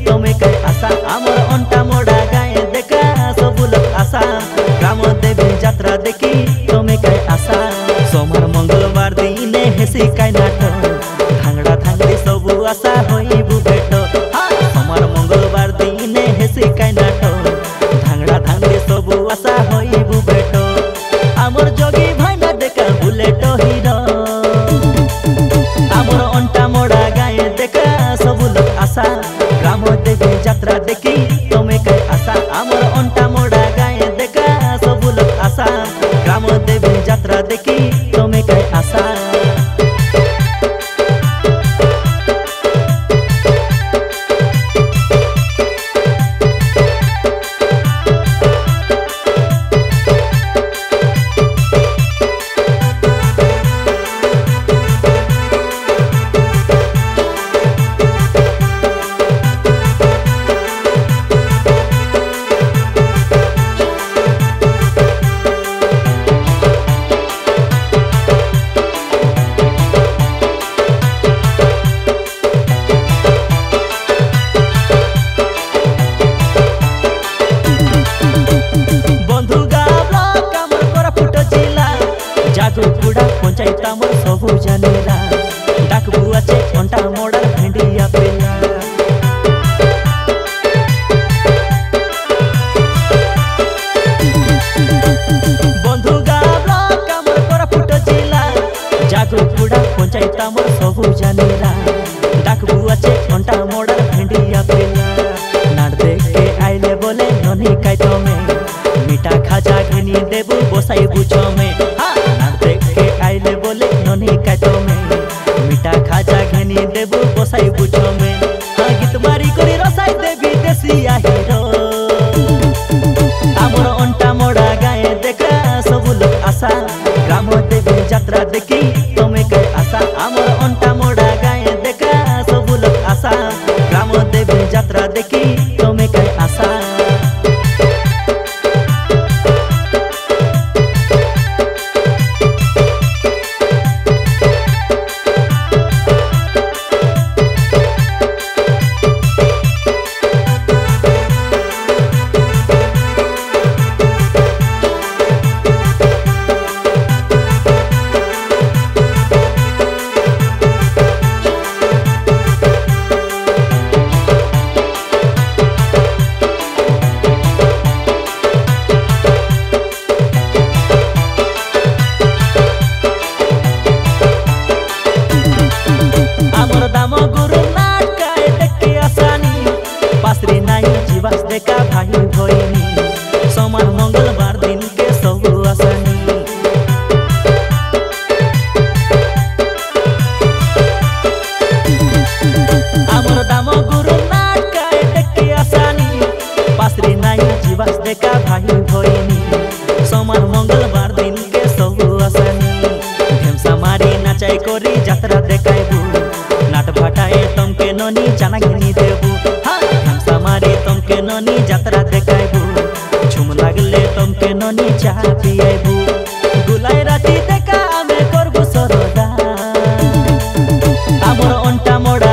तमे कई आशा आमर अंटा मोड़ा गाए देखा सब लोग आशा ग्राम देवी यात्रा देखी तमे कई आशा सोमवार मंगलवार दिने हेसी काई नाटक धांगड़ा धांगड़ी सब आशा होइबु भेट सोमवार मंगलवार दिने हेसी काई नाटक धांगड़ा धांगड़ी सब आशा होइबु भेट आमर जोगी भाईना देखा बुलेट हीरो आमर अंटा मोड़ा गाए देखा सब लोग आशा ग्राम देवी यात्रा देखी तमे कई आशा आमर अंटा मोड़ा गाए देखा सब लोग आशा ग्राम देवी यात्रा देखी तमे कई आशा जागुड़ा पंचायत आमर सबू जानेला डाकबू आचे अंटा मोड़ा भेंडिया पेला बंधुगा ब्लॉक आमर कोरापुट जिला जागुड़ा पंचायत आमर सबू जानेला डाकबू आचे अंटा मोड़ा भेंडिया पेला नाड़ देख के आइले बोले ननी काई तमे मीठा खाजा घेनी देबू बसाई बुझो में आइले बोले ननी काई तमे मीठा खाजा घेनी देबू बसाई बुझो में गीत मारी करी रसाई देवी देसिया हीरो आमर अंटा मोड़ा गाए देखा सब लोग आशा ग्राम देवी यात्रा देखी तमे कई आशा आमर अंटा मोड़ा गाए देखा सब लोग आशा ग्राम देवी यात्रा देखी तमे कई आशा दाम गुरु नाटकाए देखी आसानी पासरी नाई जीवास देखा भाई भोइनी सोमवार मंगलवार दिन के सब आसानी आमर दाम गुरु नाटकाए देखी आसानी पासरी नाई जीवास देखा भाई भोइनी सोमवार मंगलवार दिन के सब आसानी ढेमसा मारी नाचाई करी यात्रा देखाइबू नाट फटाए तमके ननी जाना घेनी देबू हमसा मारे तमके ननी यात्रा देखाइबू झुम लागले तमके ननी चाह पियाइबू गुलाई राती देखा आमे करबू सरदा आमर अंटा मोड़ा